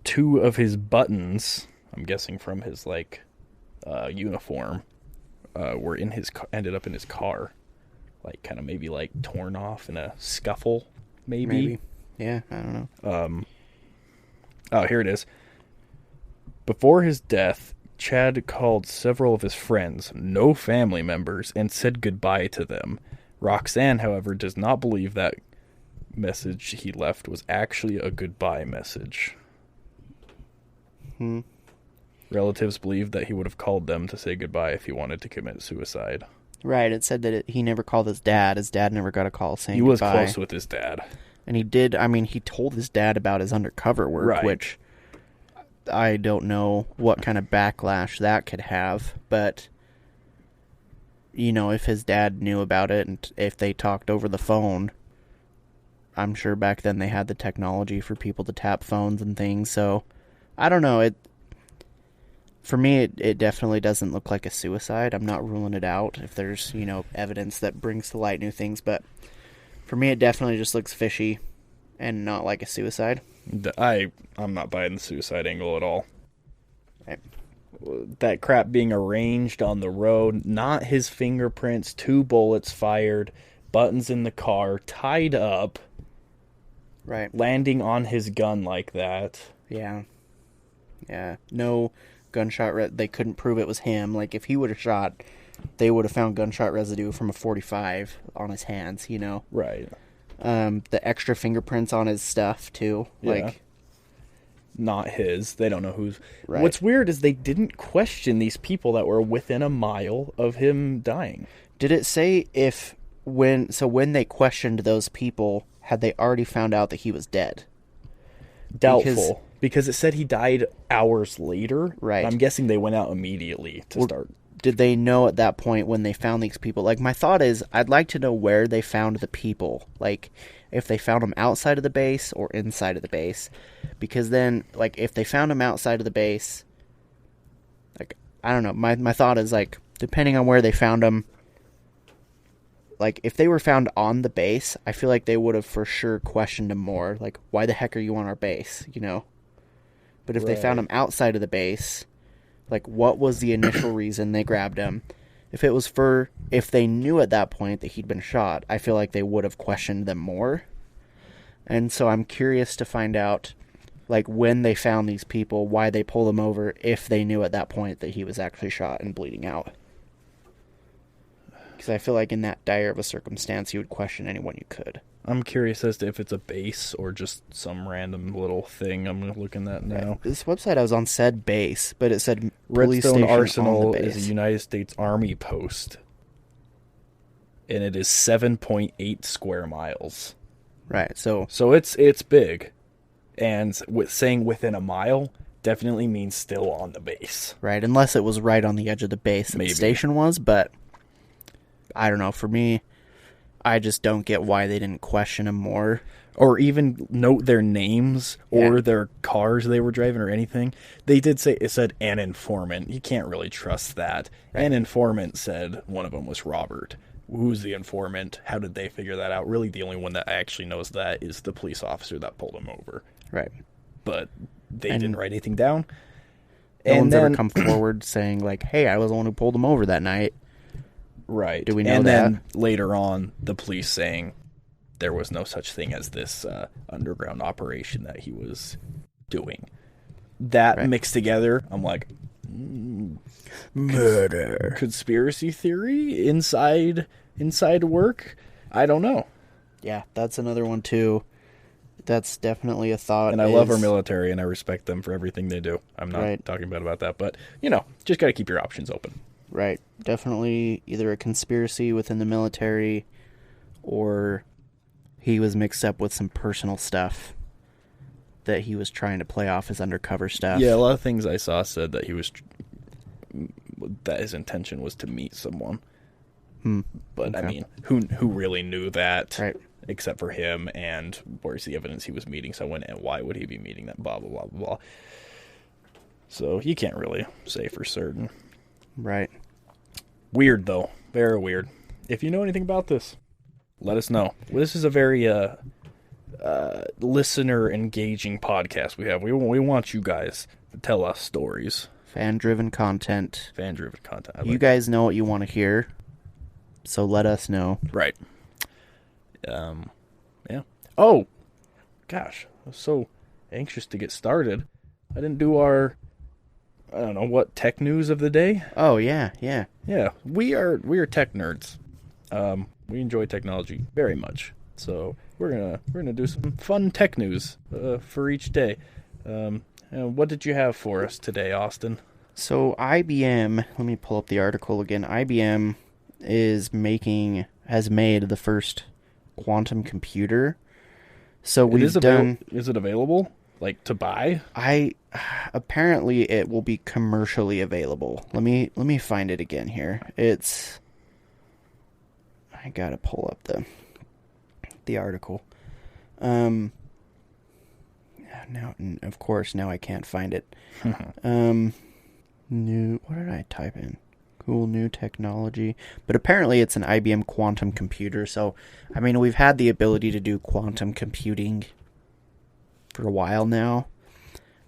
2 of his buttons, I'm guessing from his, like, uniform, were ended up in his car. Like, kind of maybe, like, torn off in a scuffle, maybe. Yeah, I don't know. Oh, here it is. Before his death, Chad called several of his friends, no family members, and said goodbye to them. Roxanne, however, does not believe that message he left was actually a goodbye message. Relatives believe that he would have called them to say goodbye if he wanted to commit suicide. Right, it said that he never called his dad. His dad never got a call saying goodbye. He was close with his dad. And he did, I mean, he told his dad about his undercover work, which I don't know what kind of backlash that could have. But, if his dad knew about it and if they talked over the phone, I'm sure back then they had the technology for people to tap phones and things. So, I don't know. For me, it definitely doesn't look like a suicide. I'm not ruling it out if there's, evidence that brings to light new things. But for me, it definitely just looks fishy and not like a suicide. I'm not buying the suicide angle at all. Right. That crap being arranged on the road, not his fingerprints, 2 bullets fired, buttons in the car, tied up, Right. landing on his gun like that. Yeah. Yeah. No gunshot. They couldn't prove it was him. Like, if he would have shot, they would have found gunshot residue from a 45 on his hands, you know? Right. The extra fingerprints on his stuff, too. Yeah. Like, Not his. They don't know who's. Right. What's weird is they didn't question these people that were within a mile of him dying. did it say when they questioned those people, had they already found out that he was dead? Doubtful. Because it said he died hours later. Right. I'm guessing they went out immediately to start. Did they know at that point when they found these people? Like, my thought is, I'd like to know where they found the people. Like, if they found them outside of the base or inside of the base. Because then, like, if they found them outside of the base, like, I don't know. My thought is, like, depending on where they found them, like, if they were found on the base, I feel like they would have for sure questioned them more. Like, why the heck are you on our base, you know? But if they found them outside of the base, like, what was the initial reason they grabbed him? If they knew at that point that he'd been shot, I feel like they would have questioned them more. And so I'm curious to find out, like, when they found these people, why they pulled them over, if they knew at that point that he was actually shot and bleeding out. Because I feel like in that dire of a circumstance, you would question anyone you could. I'm curious as to if it's a base or just some random little thing I'm looking at now. This website I was on said base, but it said police Redstone station Arsenal on the base. is a United States Army post. And it is 7.8 square miles. Right, so it's big. And saying within a mile definitely means still on the base. right, unless it was right on the edge of the base that Maybe. the station was, but I don't know. For me, I just don't get why they didn't question him more. Or even note their names or Yeah. their cars they were driving or anything. They did say, it said an informant. You can't really trust that. Right. An informant said one of them was Robert. Who's the informant? How did they figure that out? Really, the only one that actually knows that is the police officer that pulled him over. Right. But they And didn't write anything down. No one's then, ever come forward saying, like, hey, I was the one who pulled him over that night. Right. Do we know and that? then later on, the police saying there was no such thing as this underground operation that he was doing. That Right. mixed together, I'm like, Murder. conspiracy theory inside work? I don't know. Yeah, that's another one, too. That's definitely a thought. And I love our military, and I respect them for everything they do. I'm not Right. talking bad about that, but, just got to keep your options open. Right. Definitely either a conspiracy within the military or he was mixed up with some personal stuff that he was trying to play off as undercover stuff. Yeah, a lot of things I saw said that that his intention was to meet someone. But, I Okay. mean, who really knew that? Right. Except for him, and where's the evidence he was meeting someone, and why would he be meeting them, blah, blah, blah, blah, blah. So you can't really say for certain. Right. Weird, though. Very weird. If you know anything about this, let us know. This is a very listener-engaging podcast we have. We want you guys to tell us stories. Fan-driven content. Fan-driven content. You guys know what you want to hear, so let us know. Right. Yeah. Oh, gosh. I was so anxious to get started. I didn't do our, I don't know, what, tech news of the day? Oh, yeah, yeah. Yeah, we are tech nerds. We enjoy technology very much. So we're gonna do some fun tech news for each day. And what did you have for us today, Austin? So IBM, let me pull up the article again. IBM has made the first quantum computer. So we've done. Is it available, like, to buy? Apparently it will be commercially available. Let me find it again here. I gotta pull up the article. Now, of course, now I can't find it. What did I type in? Cool new technology. But apparently it's an IBM quantum computer. So, I mean, we've had the ability to do quantum computing for a while now.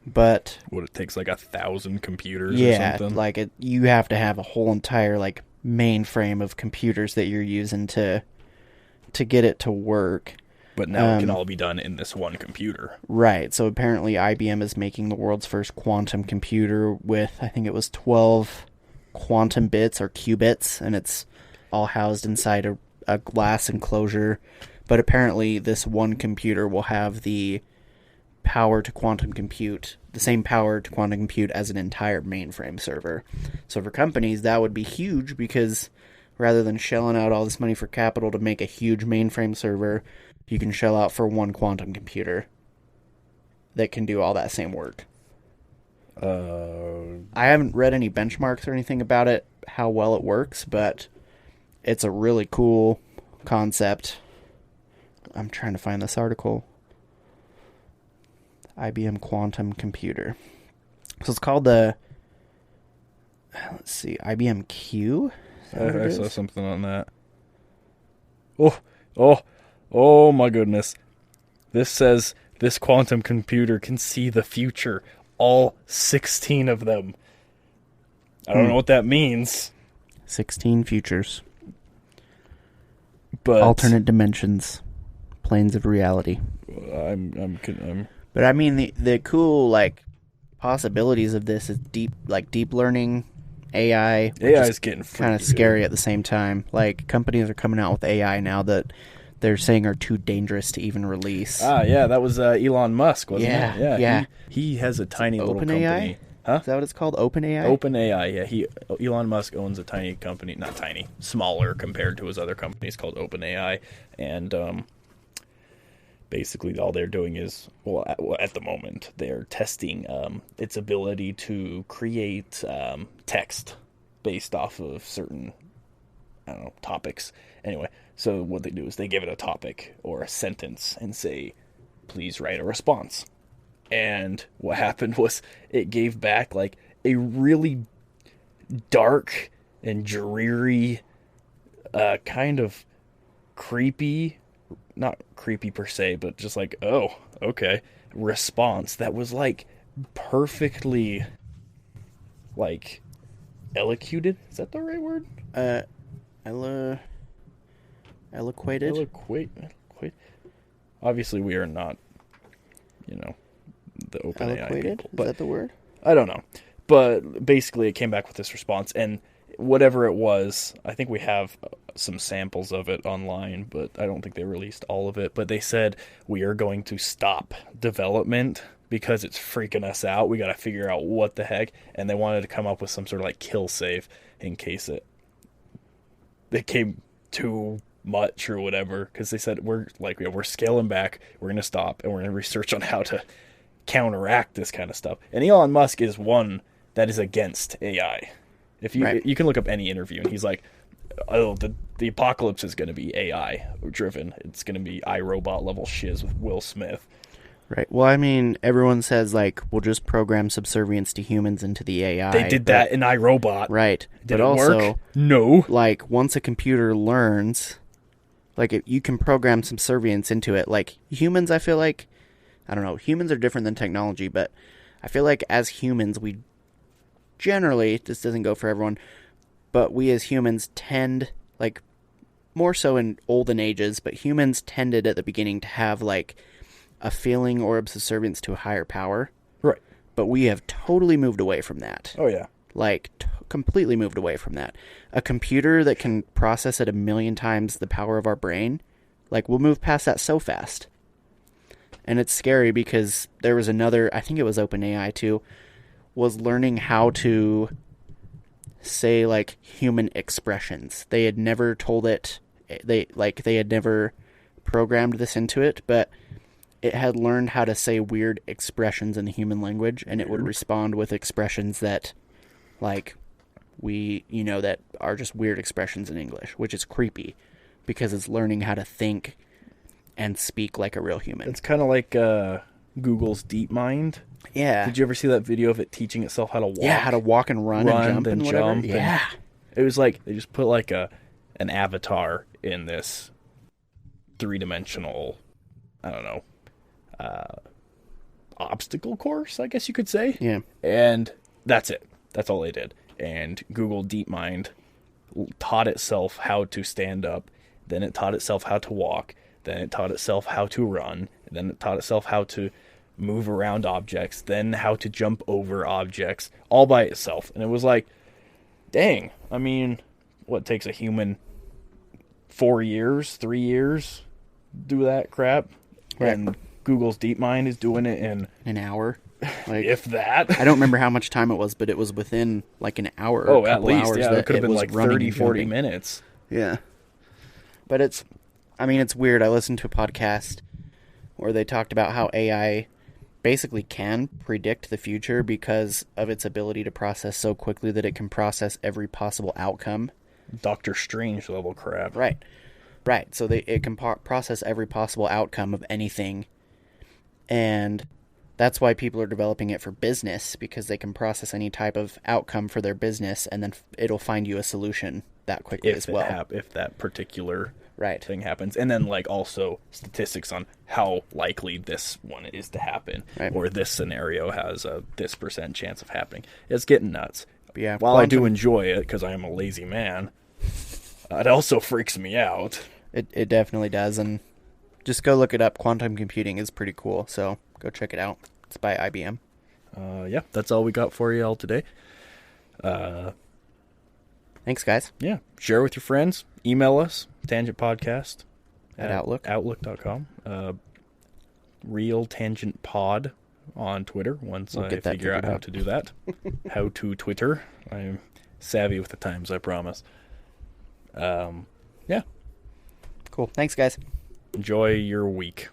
But What, it takes like 1,000 computers or yeah, something? like you have to have a whole entire like mainframe of computers that you're using to get it to work. But now it can all be done in this one computer. Right. So apparently IBM is making the world's first quantum computer with, I think it was 12 quantum bits or qubits, and it's all housed inside a glass enclosure. But apparently this one computer will have the power to quantum compute, the same power to quantum compute as an entire mainframe server. So for companies, that would be huge, because rather than shelling out all this money for capital to make a huge mainframe server, you can shell out for one quantum computer that can do all that same work. I haven't read any benchmarks or anything about it, how well it works, but it's a really cool concept. I'm trying to find this article. IBM quantum computer. So it's called the, let's see, IBM Q? Is that what it I is? saw something on that. Oh my goodness. This says this quantum computer can see the future. All 16 of them. I don't know what that means, 16 futures. but Alternate dimensions. Planes of reality. I'm But I mean, the cool, like, possibilities of this is deep learning, AI. AI is getting kind of freaky scary at the same time. Like, companies are coming out with AI now that they're saying are too dangerous to even release. Yeah, that was Elon Musk, wasn't it? Yeah. He has a tiny little OpenAI? company. Huh? Is that what it's called? OpenAI? OpenAI, yeah. Elon Musk owns a tiny company, not tiny, smaller compared to his other companies, called OpenAI, and basically all they're doing is, at the moment, they're testing its ability to create text based off of certain, I don't know, topics. Anyway, so what they do is they give it a topic or a sentence and say, please write a response. And what happened was it gave back like a really dark and dreary, kind of creepy, not creepy per se, but just like, oh, okay, response that was like perfectly like elocuted. Is that the right word? Eloquated? Eloquate. Obviously, we are not, the OpenAI Eloquated? people, Is but that the word? I don't know. But basically, it came back with this response, and whatever it was, I think we have some samples of it online, but I don't think they released all of it. But they said, we are going to stop development because it's freaking us out. We got to figure out what the heck. And they wanted to come up with some sort of like kill save in case it came too much or whatever. Because they said, we're scaling back, we're going to stop, and we're going to research on how to counteract this kind of stuff. And Elon Musk is one that is against AI. If you can look up any interview, and he's like, "Oh, the apocalypse is going to be AI driven. It's going to be iRobot level shiz with Will Smith." Right. Well, I mean, everyone says, like, we'll just program subservience to humans into the AI. They did that in iRobot. Right. Did but it also, work? No. like, once a computer learns, like, you can program subservience into it. Like, humans, I feel like, I don't know, humans are different than technology, but I feel like as humans, we generally, this doesn't go for everyone, but we as humans tend, like, more so in olden ages, but humans tended at the beginning to have, like, a feeling or a subservience to a higher power. Right. But we have totally moved away from that. Oh, yeah. Like, completely moved away from that. A computer that can process at 1,000,000 times the power of our brain, like, we'll move past that so fast. And it's scary because there was another, I think it was OpenAI too, was learning how to say, like, human expressions. They had never told it, they had never programmed this into it, but it had learned how to say weird expressions in the human language, and it would respond with expressions that, like, that are just weird expressions in English, which is creepy because it's learning how to think and speak like a real human. It's kind of like Google's DeepMind. Yeah. Did you ever see that video of it teaching itself how to walk? Yeah, how to walk and run and jump and whatever. jump. Yeah. It was like they just put like an avatar in this 3-dimensional, I don't know, obstacle course, I guess you could say. Yeah. And that's it. That's all they did. And Google DeepMind taught itself how to stand up. Then it taught itself how to walk. Then it taught itself how to run. Then it taught itself how to move around objects. Then how to jump over objects, all by itself. And it was like, dang. I mean, what takes a human 4 years, 3 years, do that crap? Right. And Google's DeepMind is doing it in, An hour. Like, if that. I don't remember how much time it was, but it was within like an hour. Or Oh, a at couple least, hours yeah. that It could have been was like running 30, and 40 jumping. minutes. Yeah. But it's weird. I listened to a podcast where they talked about how AI basically can predict the future because of its ability to process so quickly that it can process every possible outcome. Doctor Strange level crap. Right. Right. So it can process every possible outcome of anything. And that's why people are developing it for business, because they can process any type of outcome for their business, and then it'll find you a solution that quickly as well. If that particular Right. thing happens. And then like also statistics on how likely this one is to happen. Right. Or this scenario has a this % chance of happening. It's getting nuts. But yeah, While I do enjoy it, because I am a lazy man, it also freaks me out. It definitely does, and just go look it up. Quantum computing is pretty cool, so go check it out. It's by IBM. Yeah, that's all we got for you all today. Thanks, guys. Yeah, share with your friends. Email us, tangentpodcast At Outlook. Outlook.com. Real Tangent Pod on Twitter once We'll I get that figure out figured how out. to do that. How to Twitter. I'm savvy with the times, I promise. Yeah, Cool. Thanks, guys. enjoy your week.